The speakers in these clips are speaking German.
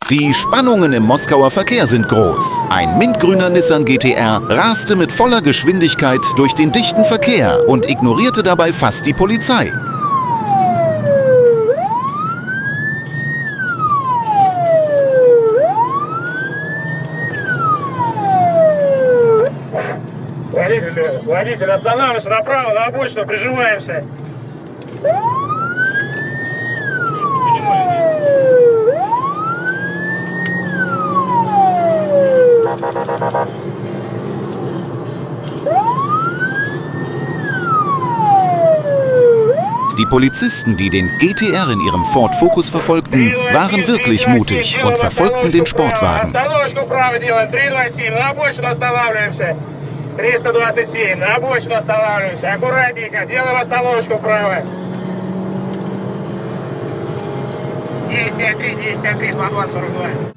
Die Spannungen im Moskauer Verkehr sind groß. Ein mintgrüner Nissan GT-R raste mit voller Geschwindigkeit durch den dichten Verkehr und ignorierte dabei fast die Polizei. Водитель, останавливайся направо, на обочину, прижимаемся. Die Polizisten, die den GT-R in ihrem Ford Focus verfolgten, waren wirklich mutig und verfolgten den Sportwagen. 327, на обочину останавливаемся. Аккуратненько, делаем остановочку вправо. 953, 953, 2242.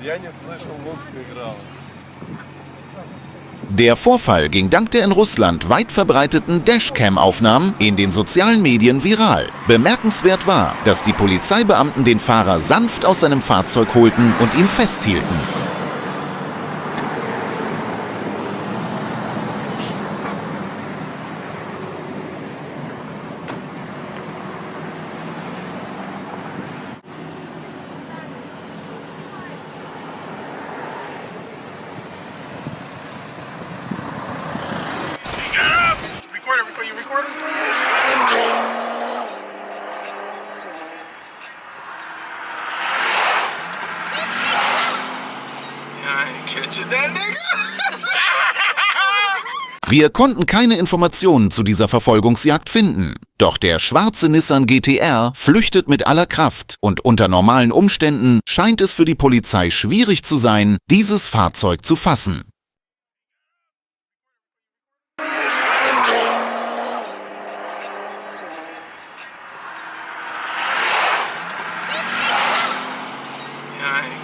Я не слышал, музыка играла. Der Vorfall ging dank der in Russland weit verbreiteten Dashcam-Aufnahmen in den sozialen Medien viral. Bemerkenswert war, dass die Polizeibeamten den Fahrer sanft aus seinem Fahrzeug holten und ihn festhielten. You recording? I ain't catching that nigga. Wir konnten keine Informationen zu dieser Verfolgungsjagd finden. Doch der schwarze Nissan GT-R flüchtet mit aller Kraft und unter normalen Umständen scheint es für die Polizei schwierig zu sein, dieses Fahrzeug zu fassen.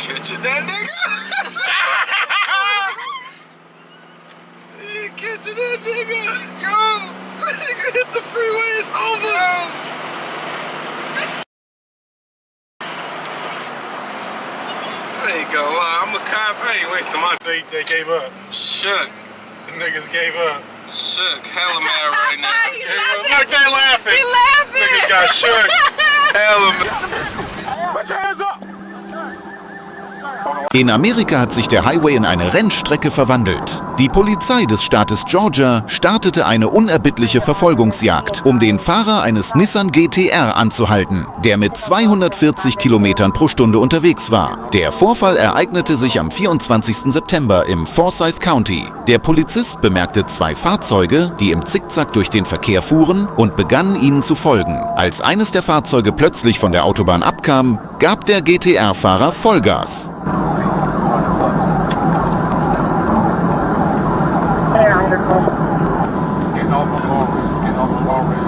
Catching that nigga. You catching that nigga. Yo, nigga hit the freeway, it's over. I ain't gonna lie, I'm a cop. I ain't wasting my time. They gave up. Shook. The niggas gave up. Shook. Hella mad right now. Look, they laughing. He laughing. Niggas got shook. Hella mad. Put your hands up. In Amerika hat sich der Highway in eine Rennstrecke verwandelt. Die Polizei des Staates Georgia startete eine unerbittliche Verfolgungsjagd, um den Fahrer eines Nissan GT-R anzuhalten, der mit 240 Kilometern pro Stunde unterwegs war. Der Vorfall ereignete sich am 24. September im Forsyth County. Der Polizist bemerkte zwei Fahrzeuge, die im Zickzack durch den Verkehr fuhren, und begann ihnen zu folgen. Als eines der Fahrzeuge plötzlich von der Autobahn abkam, gab der GT-R-Fahrer Vollgas. Getting off on Ball Ridge. Getting off on Ball Ridge.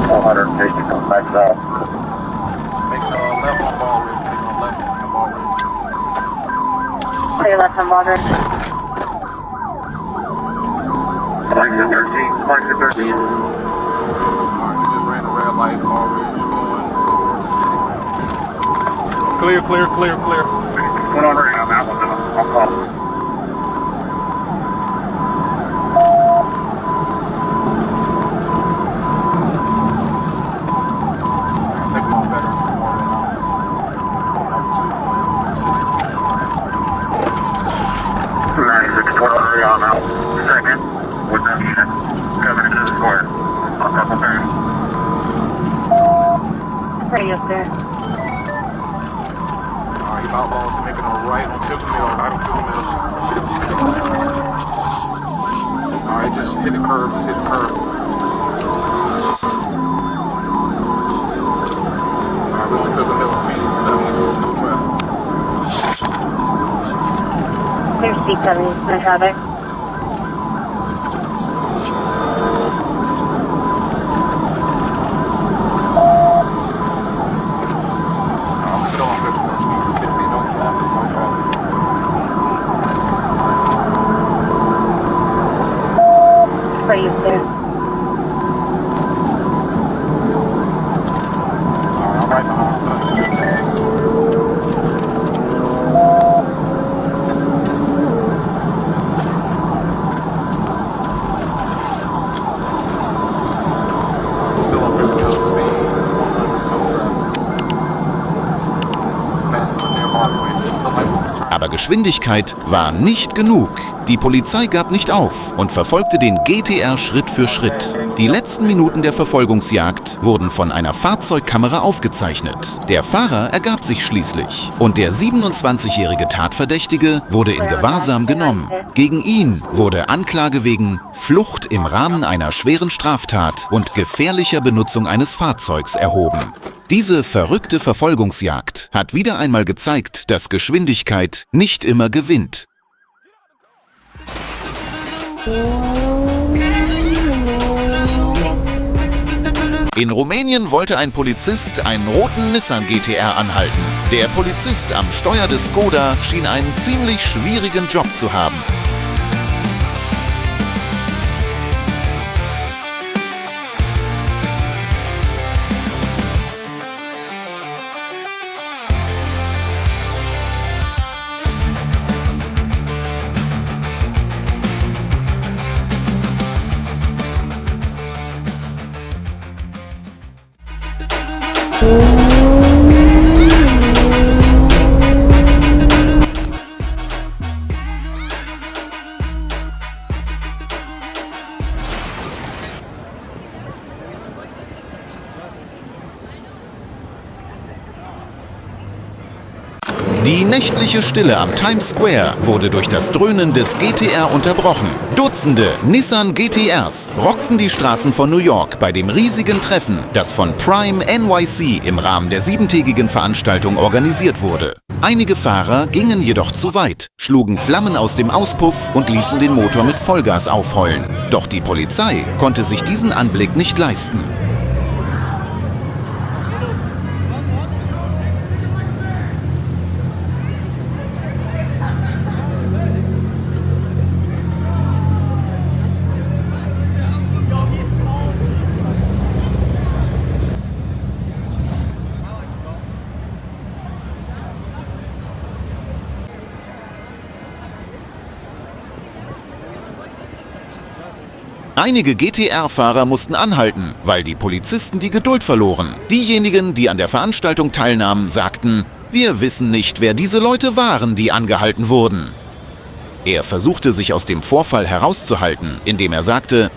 400, take it, come back south. Making a left on Ball Ridge. Making a left on Ball Ridge. Hey, left on Ball Ridge. 13, 13. Alright, we just ran a red light, Ball Ridge, going to city. Clear, clear, clear, clear. Went on right now, that one, I'll call. out. Second, with that unit, coming into the square. A couple things. Radio, sir. Alright, outlaws making a right on Pickle Mill, right on Pickle Mill. Alright, just hit the curb, Alright, we're on Pickle Mill, speed 70, no traffic. Clear speed 70, no traffic. Still on Pickle Mill, speed 50, no traffic. Radio, sir. Alright, I'm right behind your tag. Still on Pickle Mill, speed 100, no traffic. Passing on their Parkway. Aber Geschwindigkeit war nicht genug. Die Polizei gab nicht auf und verfolgte den GTR Schritt für Schritt. Die letzten Minuten der Verfolgungsjagd wurden von einer Fahrzeugkamera aufgezeichnet. Der Fahrer ergab sich schließlich und der 27-jährige Tatverdächtige wurde in Gewahrsam genommen. Gegen ihn wurde Anklage wegen Flucht im Rahmen einer schweren Straftat und gefährlicher Benutzung eines Fahrzeugs erhoben. Diese verrückte Verfolgungsjagd hat wieder einmal gezeigt, dass Geschwindigkeit nicht immer gewinnt. In Rumänien wollte ein Polizist einen roten Nissan GTR anhalten. Der Polizist am Steuer des Skoda schien einen ziemlich schwierigen Job zu haben. Die nächtliche Stille am Times Square wurde durch das Dröhnen des GTR unterbrochen. Dutzende Nissan GTRs rockten die Straßen von New York bei dem riesigen Treffen, das von Prime NYC im Rahmen der 7-tägigen Veranstaltung organisiert wurde. Einige Fahrer gingen jedoch zu weit, schlugen Flammen aus dem Auspuff und ließen den Motor mit Vollgas aufheulen. Doch die Polizei konnte sich diesen Anblick nicht leisten. Einige GTR-Fahrer mussten anhalten, weil die Polizisten die Geduld verloren. Diejenigen, die an der Veranstaltung teilnahmen, sagten: „Wir wissen nicht, wer diese Leute waren, die angehalten wurden." Er versuchte, sich aus dem Vorfall herauszuhalten, indem er sagte: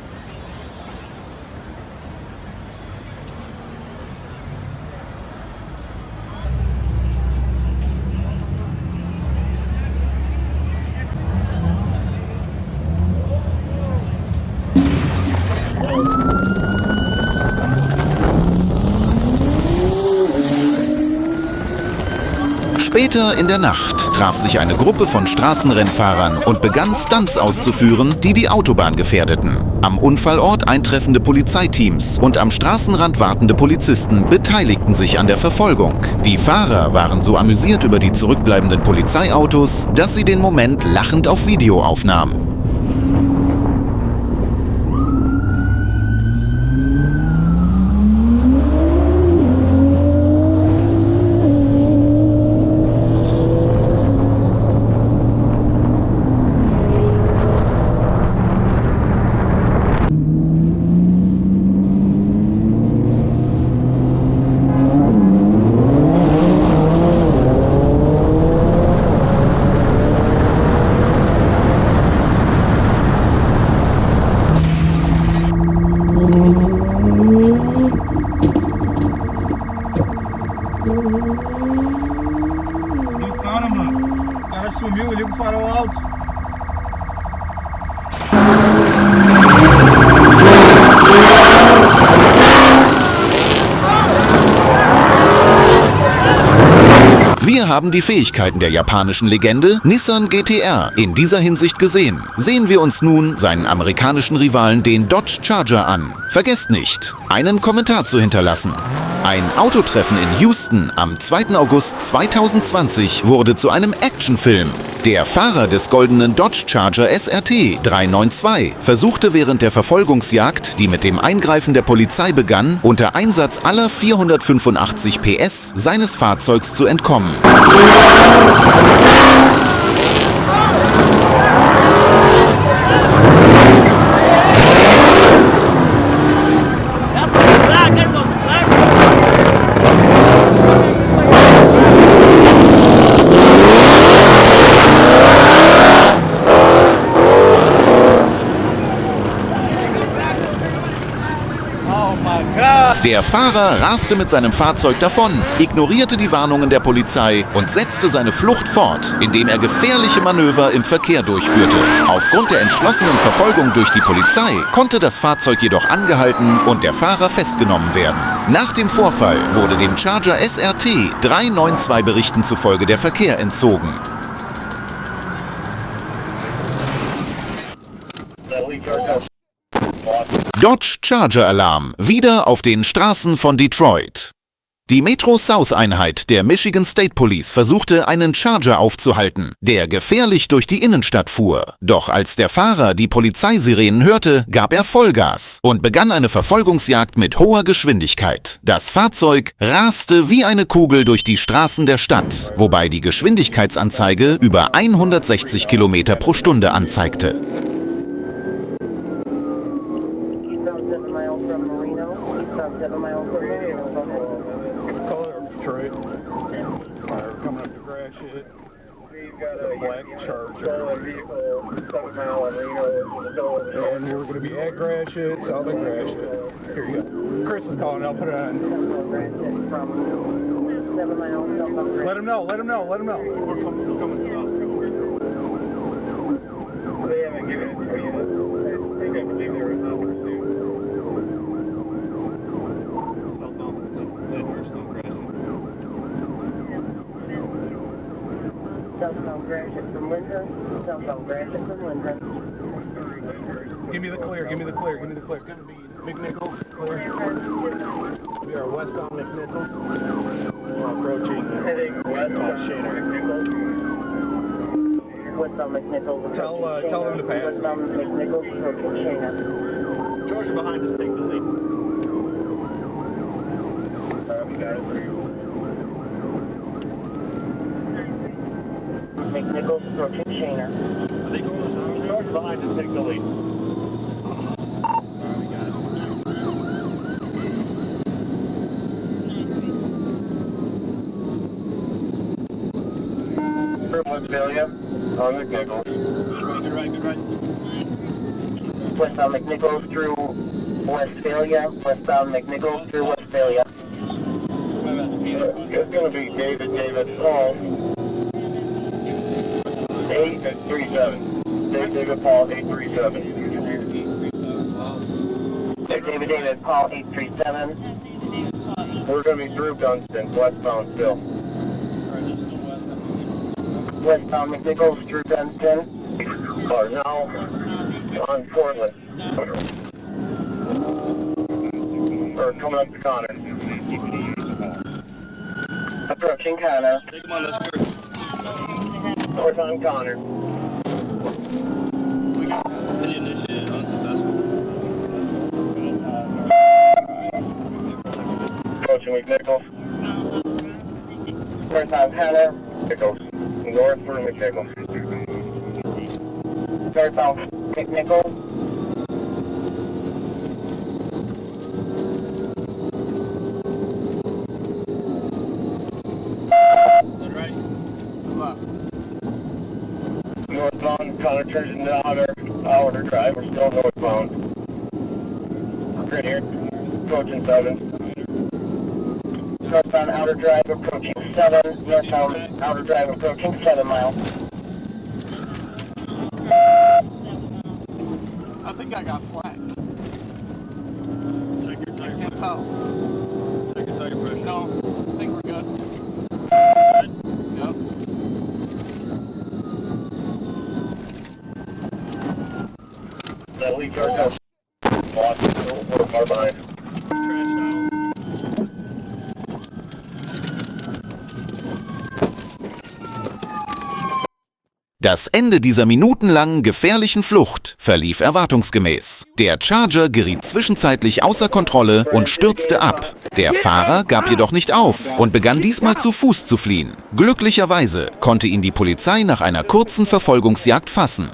Später in der Nacht traf sich eine Gruppe von Straßenrennfahrern und begann Stunts auszuführen, die die Autobahn gefährdeten. Am Unfallort eintreffende Polizeiteams und am Straßenrand wartende Polizisten beteiligten sich an der Verfolgung. Die Fahrer waren so amüsiert über die zurückbleibenden Polizeiautos, dass sie den Moment lachend auf Video aufnahmen. cara sumiu, liga o farol alto. Wir haben die Fähigkeiten der japanischen Legende Nissan GT-R in dieser Hinsicht gesehen. Sehen wir uns nun seinen amerikanischen Rivalen, den Dodge Charger, an. Vergesst nicht, einen Kommentar zu hinterlassen. Ein Autotreffen in Houston am 2. August 2020 wurde zu einem Actionfilm. Der Fahrer des goldenen Dodge Charger SRT 392 versuchte während der Verfolgungsjagd, die mit dem Eingreifen der Polizei begann, unter Einsatz aller 485 PS seines Fahrzeugs zu entkommen. Der Fahrer raste mit seinem Fahrzeug davon, ignorierte die Warnungen der Polizei und setzte seine Flucht fort, indem er gefährliche Manöver im Verkehr durchführte. Aufgrund der entschlossenen Verfolgung durch die Polizei konnte das Fahrzeug jedoch angehalten und der Fahrer festgenommen werden. Nach dem Vorfall wurde dem Charger SRT 392 Berichten zufolge der Verkehr entzogen. Dodge Charger Alarm wieder auf den Straßen von Detroit. Die Metro South Einheit der Michigan State Police versuchte, einen Charger aufzuhalten, der gefährlich durch die Innenstadt fuhr. Doch als der Fahrer die Polizeisirenen hörte, gab er Vollgas und begann eine Verfolgungsjagd mit hoher Geschwindigkeit. Das Fahrzeug raste wie eine Kugel durch die Straßen der Stadt, wobei die Geschwindigkeitsanzeige über 160 Kilometer pro Stunde anzeigte. 7 miles from Marino, 7 miles from Marino. Color of Detroit. Fire coming up to crash it. We've got a black Charger. stolen vehicle, 7 mile of Reno. And we're going to be at Gratiot, south of Gratiot. Here you go. Chris is calling, I'll put it on. 7 miles south of Let him know. We're coming south. They haven't given it to you yet. I think I believe they're in number 2. Southbound Gratiot from Lyndhurst, southbound Gratiot from Lyndhurst. Give me the clear. It's going to be McNichols, clear. We are west on McNichols. We're approaching Heading west on Shaner. Westbound McNichols. Tell them to pass. Westbound McNichols approaching Shana. Georgia behind us, take the lead. We got it for you. McNichols approaching Shana. Are they going us out? Georgia behind us, take the lead. Westphalia on McNichols. Good right. Westbound McNichols through Westphalia. Westbound McNichols through Westphalia. It's going to be David Paul. 837. David Paul 837. David Paul 837. We're going to be through Dunston, westbound still. Westbound McNichols through Dunston. Are now on Portland. Or coming up to Connor. Approaching Connor. Take them on, let's go. North on Connor. We got the initiative unsuccessful. Approaching McNichols. North on Connor. McNichols. North for McNichols. Northbound McNichols. Northbound, Connor turns into outer drive. We're still northbound. Right here. Approaching 7. Northbound outer drive approaching 7. Northbound outer drive approaching 7 miles. think I got flat. Check your I tire can't pressure. tell. Check your tire pressure. No, I think we're good. Good? Yep. That leak car got lost. We're far behind. Crashed out. Das Ende dieser minutenlangen gefährlichen Flucht verlief erwartungsgemäß. Der Charger geriet zwischenzeitlich außer Kontrolle und stürzte ab. Der Fahrer gab jedoch nicht auf und begann diesmal zu Fuß zu fliehen. Glücklicherweise konnte ihn die Polizei nach einer kurzen Verfolgungsjagd fassen.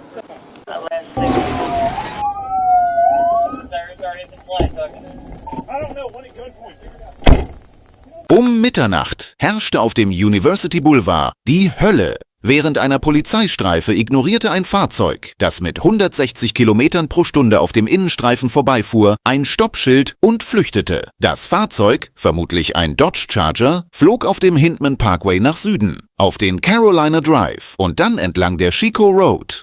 Um Mitternacht herrschte auf dem University Boulevard die Hölle. Während einer Polizeistreife ignorierte ein Fahrzeug, das mit 160 Kilometern pro Stunde auf dem Innenstreifen vorbeifuhr, ein Stoppschild und flüchtete. Das Fahrzeug, vermutlich ein Dodge Charger, flog auf dem Hindman Parkway nach Süden, auf den Carolina Drive und dann entlang der Chico Road.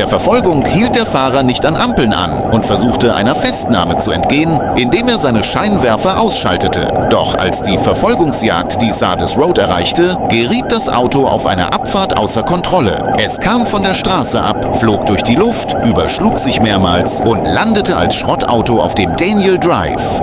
Verfolgung hielt der Fahrer nicht an Ampeln an und versuchte einer Festnahme zu entgehen, indem er seine Scheinwerfer ausschaltete. Doch als die Verfolgungsjagd die Sardis Road erreichte, geriet das Auto auf einer Abfahrt außer Kontrolle. Es kam von der Straße ab, flog durch die Luft, überschlug sich mehrmals und landete als Schrottauto auf dem Daniel Drive.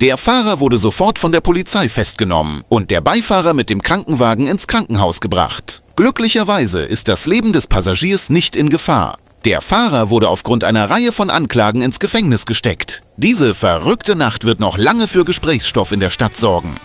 Der Fahrer wurde sofort von der Polizei festgenommen und der Beifahrer mit dem Krankenwagen ins Krankenhaus gebracht. Glücklicherweise ist das Leben des Passagiers nicht in Gefahr. Der Fahrer wurde aufgrund einer Reihe von Anklagen ins Gefängnis gesteckt. Diese verrückte Nacht wird noch lange für Gesprächsstoff in der Stadt sorgen.